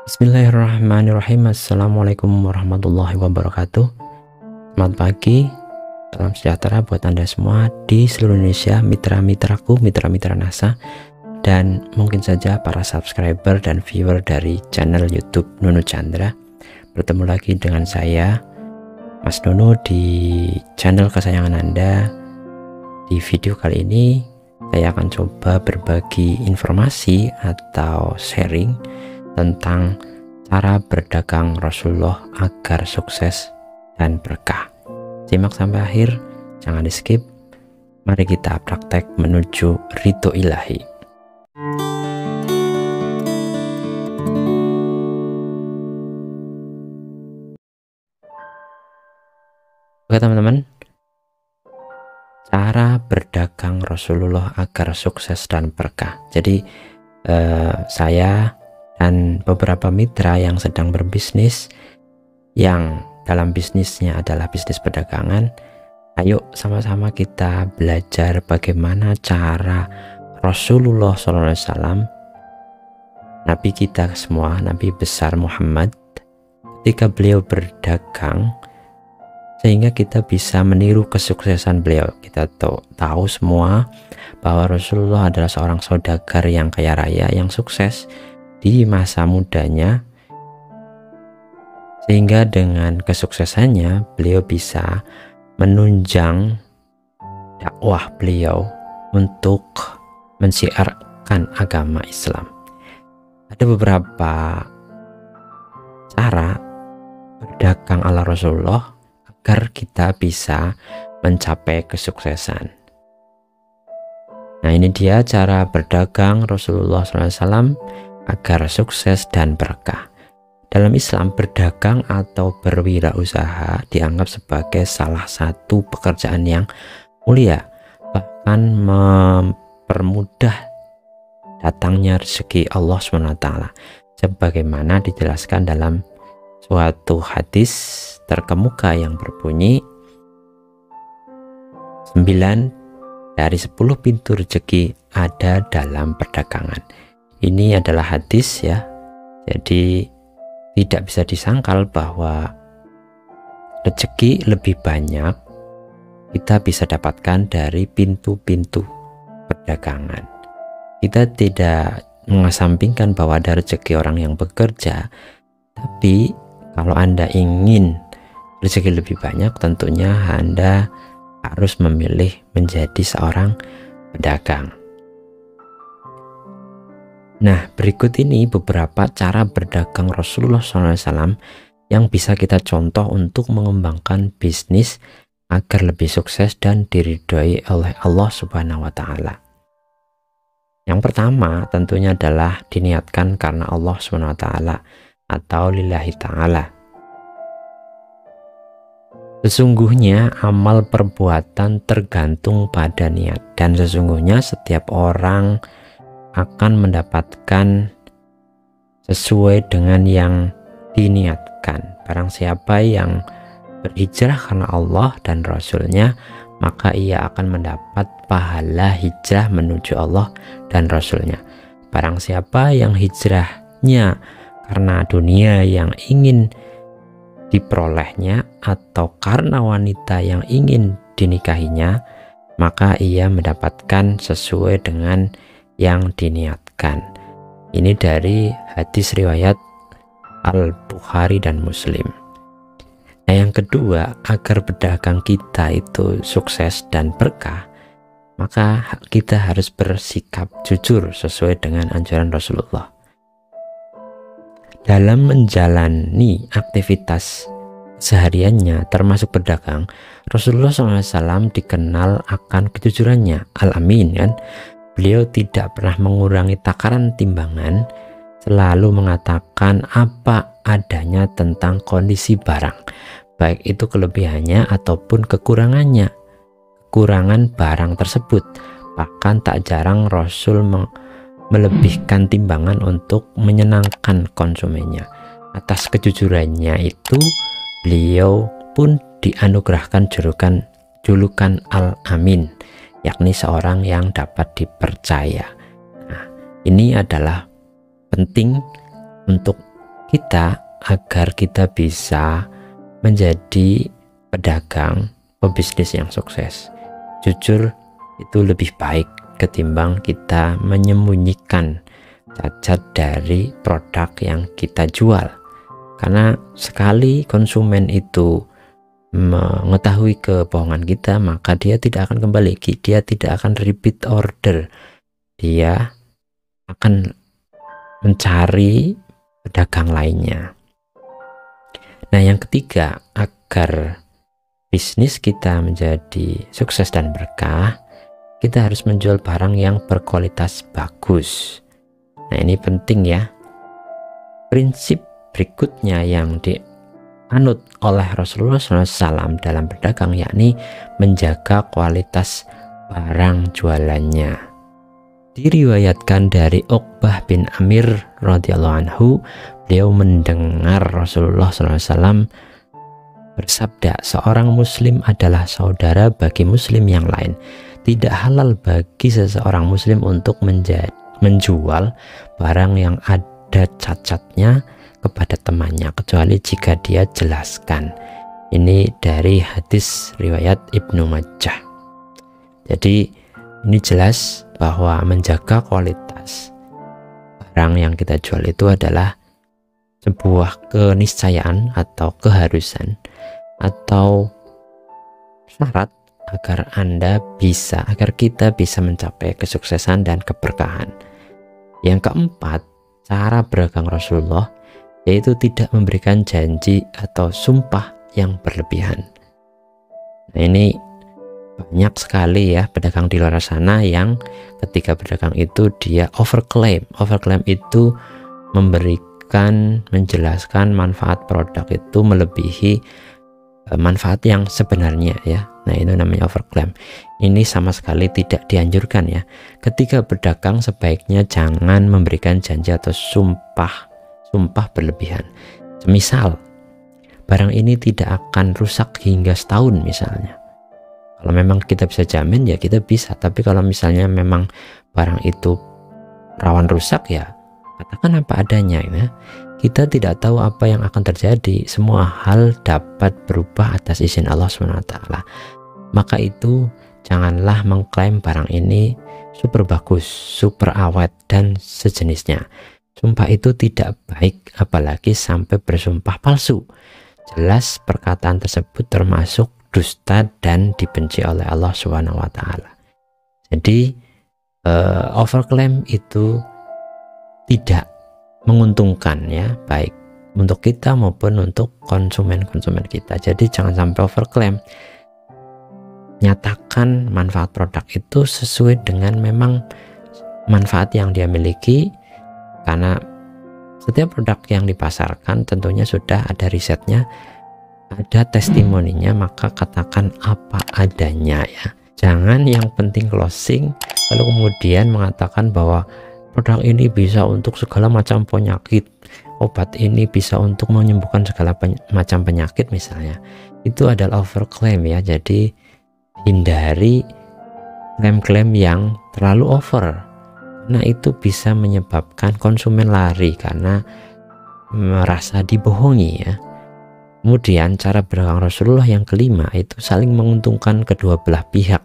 Bismillahirrahmanirrahim. Assalamualaikum warahmatullahi wabarakatuh. Selamat pagi, salam sejahtera buat Anda semua di seluruh Indonesia, mitra-mitraku, mitra-mitra NASA, dan mungkin saja para subscriber dan viewer dari channel YouTube Nunu Chandra. Bertemu lagi dengan saya, Mas Nunu, di channel kesayangan Anda. Di video kali ini saya akan coba berbagi informasi atau sharing tentang cara berdagang Rasulullah agar sukses dan berkah. Simak sampai akhir, jangan di skip. Mari kita praktek menuju ridho ilahi. Oke teman-teman, cara berdagang Rasulullah agar sukses dan berkah. Jadi saya dan beberapa mitra yang sedang berbisnis, yang dalam bisnisnya adalah bisnis perdagangan, ayo sama-sama kita belajar bagaimana cara Rasulullah SAW, Nabi kita semua, Nabi besar Muhammad, ketika beliau berdagang, sehingga kita bisa meniru kesuksesan beliau. Kita tahu semua bahwa Rasulullah adalah seorang saudagar yang kaya raya, yang sukses di masa mudanya, sehingga dengan kesuksesannya beliau bisa menunjang dakwah beliau untuk mensiarkan agama Islam. Ada beberapa cara berdagang ala Rasulullah agar kita bisa mencapai kesuksesan. Nah, ini dia cara berdagang Rasulullah SAW agar sukses dan berkah. Dalam Islam, berdagang atau berwirausaha dianggap sebagai salah satu pekerjaan yang mulia, bahkan mempermudah datangnya rezeki Allah SWT, sebagaimana dijelaskan dalam suatu hadis terkemuka yang berbunyi 9 dari 10 pintu rezeki ada dalam perdagangan. Ini adalah hadis ya, jadi tidak bisa disangkal bahwa rezeki lebih banyak kita bisa dapatkan dari pintu-pintu perdagangan. Kita tidak mengesampingkan bahwa ada rezeki orang yang bekerja, tapi kalau Anda ingin rezeki lebih banyak, tentunya Anda harus memilih menjadi seorang pedagang. Nah, berikut ini beberapa cara berdagang Rasulullah SAW yang bisa kita contoh untuk mengembangkan bisnis agar lebih sukses dan diridhoi oleh Allah Subhanahu wa Ta'ala. Yang pertama tentunya adalah diniatkan karena Allah Subhanahu wa Ta'ala atau lillahi ta'ala. Sesungguhnya amal perbuatan tergantung pada niat, dan sesungguhnya setiap orang akan mendapatkan sesuai dengan yang diniatkan. Barang siapa yang berhijrah karena Allah dan Rasulnya, maka ia akan mendapat pahala hijrah menuju Allah dan Rasulnya. Barang siapa yang hijrahnya karena dunia yang ingin diperolehnya atau karena wanita yang ingin dinikahinya, maka ia mendapatkan sesuai dengan yang diniatkan. Ini dari hadis riwayat Al-Bukhari dan Muslim. Nah, yang kedua, agar pedagang kita itu sukses dan berkah, maka kita harus bersikap jujur sesuai dengan anjuran Rasulullah. Dalam menjalani aktivitas sehariannya termasuk berdagang, Rasulullah SAW dikenal akan kejujurannya. Al-Amin, kan? Beliau tidak pernah mengurangi takaran timbangan, selalu mengatakan apa adanya tentang kondisi barang, baik itu kelebihannya ataupun kekurangannya, kekurangan barang tersebut. Bahkan tak jarang Rasul melebihkan timbangan untuk menyenangkan konsumennya. Atas kejujurannya itu, beliau pun dianugerahkan julukan Al-Amin, yakni seorang yang dapat dipercaya. Nah, ini adalah penting untuk kita agar kita bisa menjadi pedagang, pebisnis yang sukses. Jujur, itu lebih baik ketimbang kita menyembunyikan cacat dari produk yang kita jual. Karena sekali konsumen itu mengetahui kebohongan kita, maka dia tidak akan kembali, dia tidak akan repeat order, dia akan mencari pedagang lainnya. Nah, yang ketiga, agar bisnis kita menjadi sukses dan berkah, kita harus menjual barang yang berkualitas bagus. Nah, ini penting ya. Prinsip berikutnya yang dianut oleh Rasulullah SAW dalam berdagang, yakni menjaga kualitas barang jualannya. Diriwayatkan dari Uqbah bin Amir radhiyallahu anhu, beliau mendengar Rasulullah SAW bersabda, seorang muslim adalah saudara bagi muslim yang lain. Tidak halal bagi seseorang muslim untuk menjual barang yang ada cacatnya kepada temannya, kecuali jika dia jelaskan. Ini dari hadis riwayat Ibnu Majah. Jadi ini jelas bahwa menjaga kualitas barang yang kita jual itu adalah sebuah keniscayaan atau keharusan atau syarat agar kita bisa mencapai kesuksesan dan keberkahan. Yang keempat, cara berdagang Rasulullah yaitu tidak memberikan janji atau sumpah yang berlebihan. Nah, ini banyak sekali ya pedagang di luar sana yang ketika berdagang itu dia overclaim. Overclaim itu menjelaskan manfaat produk itu melebihi manfaat yang sebenarnya ya. Nah, itu namanya overclaim. Ini sama sekali tidak dianjurkan ya. Ketika berdagang sebaiknya jangan memberikan janji atau sumpah berlebihan. Semisal barang ini tidak akan rusak hingga setahun misalnya. Kalau memang kita bisa jamin ya kita bisa, tapi kalau misalnya memang barang itu rawan rusak ya katakan apa adanya ya. Kita tidak tahu apa yang akan terjadi. Semua hal dapat berubah atas izin Allah SWT. Maka itu janganlah mengklaim barang ini super bagus, super awet dan sejenisnya. Sumpah itu tidak baik, apalagi sampai bersumpah palsu. Jelas perkataan tersebut termasuk dusta dan dibenci oleh Allah SWT. Jadi overclaim itu tidak menguntungkan ya, baik untuk kita maupun untuk konsumen-konsumen kita. Jadi jangan sampai overclaim. Nyatakan manfaat produk itu sesuai dengan memang manfaat yang dia miliki, karena setiap produk yang dipasarkan tentunya sudah ada risetnya, ada testimoninya, maka katakan apa adanya ya. Jangan yang penting closing lalu kemudian mengatakan bahwa produk ini bisa untuk segala macam penyakit, obat ini bisa untuk menyembuhkan segala macam penyakit misalnya. Itu adalah overclaim ya. Jadi hindari klaim-klaim yang terlalu over. Nah, itu bisa menyebabkan konsumen lari karena merasa dibohongi ya. Kemudian cara berdagang Rasulullah yang kelima itu saling menguntungkan kedua belah pihak,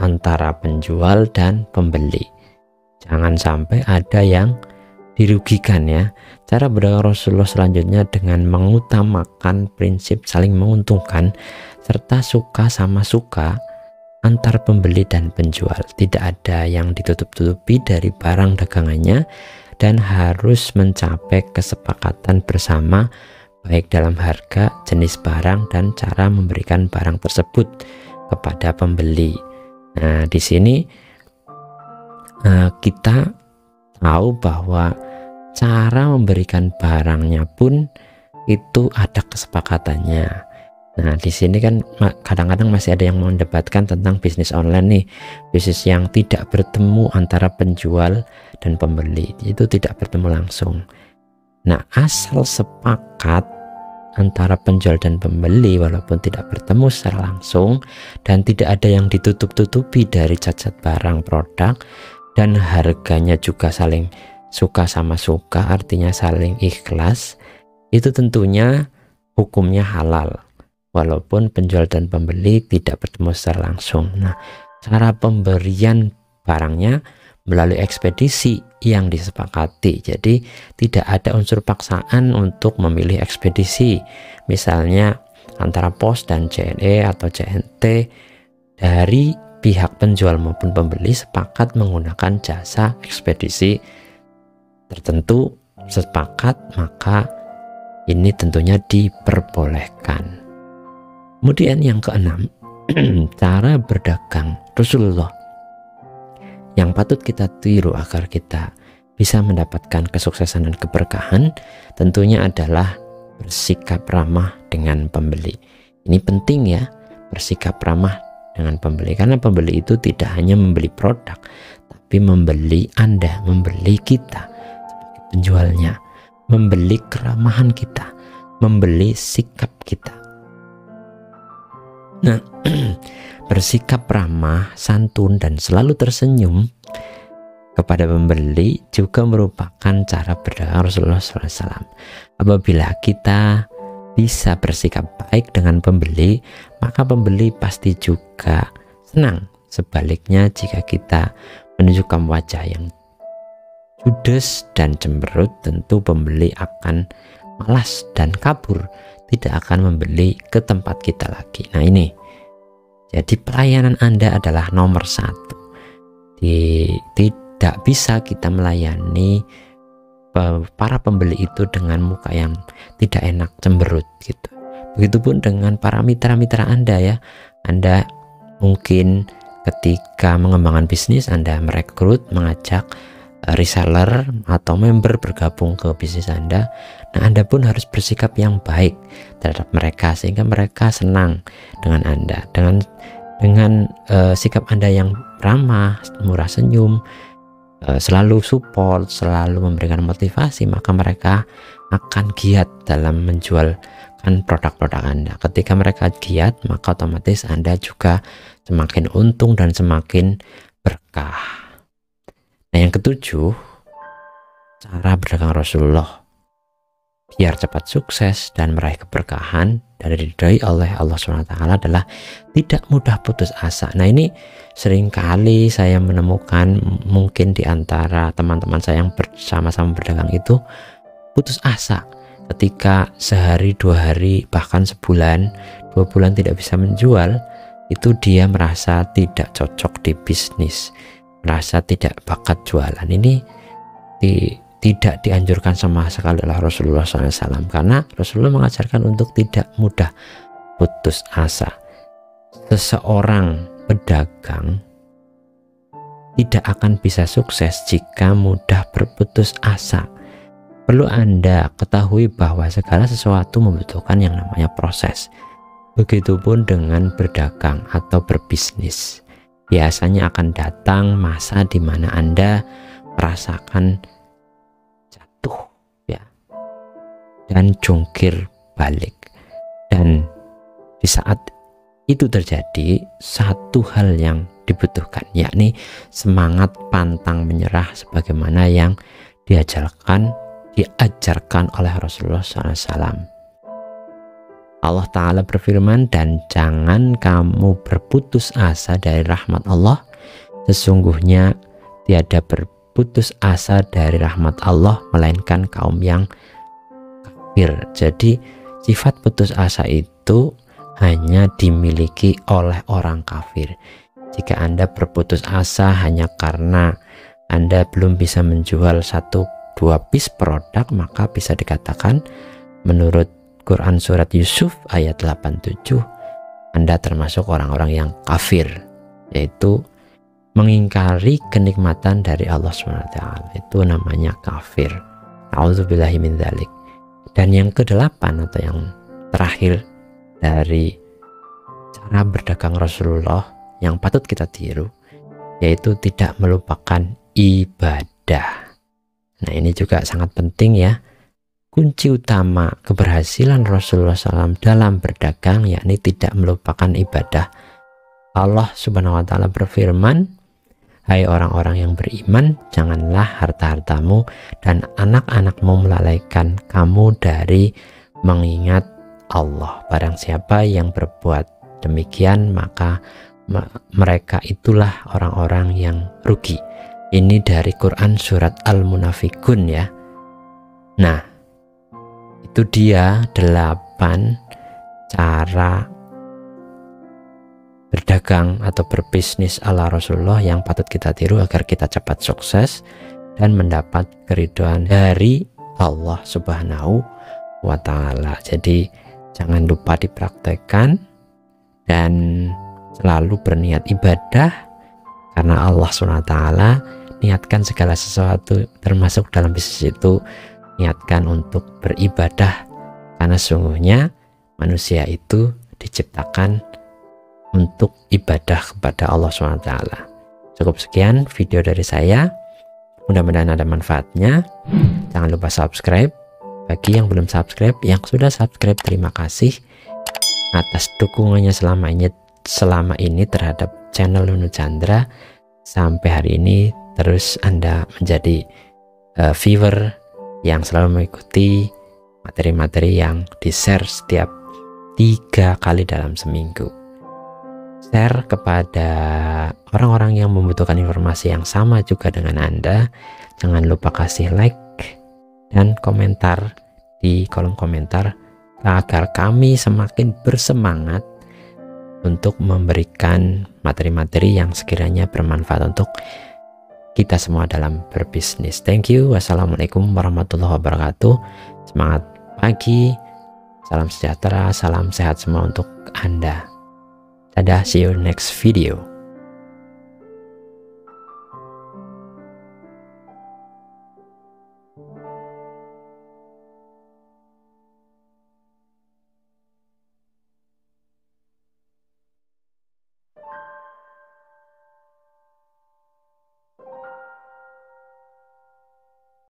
antara penjual dan pembeli. Jangan sampai ada yang dirugikan ya. Cara berdagang Rasulullah selanjutnya dengan mengutamakan prinsip saling menguntungkan serta suka sama suka antar pembeli dan penjual. Tidak ada yang ditutup-tutupi dari barang dagangannya dan harus mencapai kesepakatan bersama baik dalam harga, jenis barang dan cara memberikan barang tersebut kepada pembeli. Nah, di sini kita tahu bahwa cara memberikan barangnya pun itu ada kesepakatannya. Nah, di sini kan kadang-kadang masih ada yang mendebatkan tentang bisnis online nih, bisnis yang tidak bertemu antara penjual dan pembeli, itu tidak bertemu langsung. Nah, asal sepakat antara penjual dan pembeli walaupun tidak bertemu secara langsung dan tidak ada yang ditutup-tutupi dari cacat barang produk dan harganya juga saling suka sama suka, artinya saling ikhlas, itu tentunya hukumnya halal, walaupun penjual dan pembeli tidak bertemu secara langsung. Nah, cara pemberian barangnya melalui ekspedisi yang disepakati. Jadi tidak ada unsur paksaan untuk memilih ekspedisi. Misalnya antara pos dan JNE atau JNT, dari pihak penjual maupun pembeli sepakat menggunakan jasa ekspedisi tertentu, sepakat, maka ini tentunya diperbolehkan. Kemudian yang keenam, cara berdagang Rasulullah yang patut kita tiru agar kita bisa mendapatkan kesuksesan dan keberkahan, tentunya adalah bersikap ramah dengan pembeli. Ini penting ya, bersikap ramah dengan pembeli, karena pembeli itu tidak hanya membeli produk, tapi membeli Anda, membeli kita sebagai penjualnya, membeli keramahan kita, membeli sikap kita. Nah, bersikap ramah, santun, dan selalu tersenyum kepada pembeli juga merupakan cara berdagang Rasulullah SAW. Apabila kita bisa bersikap baik dengan pembeli, maka pembeli pasti juga senang. Sebaliknya, jika kita menunjukkan wajah yang judes dan cemberut, tentu pembeli akan malas dan kabur, tidak akan membeli ke tempat kita lagi. Nah ini, jadi pelayanan Anda adalah nomor satu. Tidak bisa kita melayani para pembeli itu dengan muka yang tidak enak, cemberut gitu. Begitupun dengan para mitra-mitra Anda ya. Anda mungkin ketika mengembangkan bisnis, Anda merekrut, mengajak reseller atau member bergabung ke bisnis Anda. Nah, Anda pun harus bersikap yang baik terhadap mereka sehingga mereka senang dengan Anda. Dengan sikap Anda yang ramah, murah senyum, selalu support, selalu memberikan motivasi, maka mereka akan giat dalam menjualkan produk-produk Anda. Ketika mereka giat, maka otomatis Anda juga semakin untung dan semakin berkah. Nah, yang ketujuh, cara berdagang Rasulullah biar cepat sukses dan meraih keberkahan dan diridhai oleh Allah SWT adalah tidak mudah putus asa. Nah, ini seringkali saya menemukan mungkin di antara teman-teman saya yang bersama-sama berdagang itu putus asa ketika sehari, 2 hari, bahkan sebulan, 2 bulan tidak bisa menjual. Itu dia merasa tidak cocok di bisnis, merasa tidak bakat jualan. Ini tidak dianjurkan sama sekali oleh Rasulullah SAW, karena Rasulullah mengajarkan untuk tidak mudah putus asa. Seseorang pedagang tidak akan bisa sukses jika mudah berputus asa. Perlu Anda ketahui bahwa segala sesuatu membutuhkan yang namanya proses. Begitupun dengan berdagang atau berbisnis. Biasanya akan datang masa di mana Anda merasakan jatuh ya, dan jungkir balik. Dan di saat itu terjadi, satu hal yang dibutuhkan, yakni semangat pantang menyerah sebagaimana yang diajarkan oleh Rasulullah SAW. Allah Ta'ala berfirman, dan jangan kamu berputus asa dari rahmat Allah, sesungguhnya tiada berputus asa dari rahmat Allah melainkan kaum yang kafir. Jadi sifat putus asa itu hanya dimiliki oleh orang kafir. Jika Anda berputus asa hanya karena Anda belum bisa menjual 1-2 piece produk, maka bisa dikatakan menurut Quran surat Yusuf ayat 87, Anda termasuk orang-orang yang kafir, yaitu mengingkari kenikmatan dari Allah SWT. Itu namanya kafir. A'udzubillahi min dzalik. Dan yang ke-8 atau yang terakhir dari cara berdagang Rasulullah yang patut kita tiru, yaitu tidak melupakan ibadah. Nah, ini juga sangat penting ya. Kunci utama keberhasilan Rasulullah SAW dalam berdagang yakni tidak melupakan ibadah. Allah Subhanahu wa Ta'ala berfirman, Hai orang-orang yang beriman, janganlah harta-hartamu dan anak-anakmu melalaikan kamu dari mengingat Allah. Barang siapa yang berbuat demikian, maka mereka itulah orang-orang yang rugi. Ini dari Quran surat Al-Munafikun ya. Nah, itu dia 8 cara berdagang atau berbisnis ala Rasulullah yang patut kita tiru agar kita cepat sukses dan mendapat keridhaan dari Allah Subhanahu wa Ta'ala. Jadi jangan lupa dipraktekkan dan selalu berniat ibadah, karena Allah SWT niatkan segala sesuatu termasuk dalam bisnis itu, niatkan untuk beribadah, karena sungguhnya manusia itu diciptakan untuk ibadah kepada Allah SWT. Cukup sekian video dari saya, mudah-mudahan ada manfaatnya. Jangan lupa subscribe. Bagi yang belum subscribe, yang sudah subscribe, terima kasih atas dukungannya selama ini terhadap channel Nunu Chandra. Sampai hari ini terus Anda menjadi viewer yang selalu mengikuti materi-materi yang di-share setiap 3 kali dalam seminggu. Share kepada orang-orang yang membutuhkan informasi yang sama juga dengan Anda. Jangan lupa kasih like dan komentar di kolom komentar agar kami semakin bersemangat untuk memberikan materi-materi yang sekiranya bermanfaat untuk kita semua dalam berbisnis. Thank you. Wassalamualaikum warahmatullahi wabarakatuh. Semangat pagi, salam sejahtera, salam sehat semua untuk Anda. Dadah, see you next video.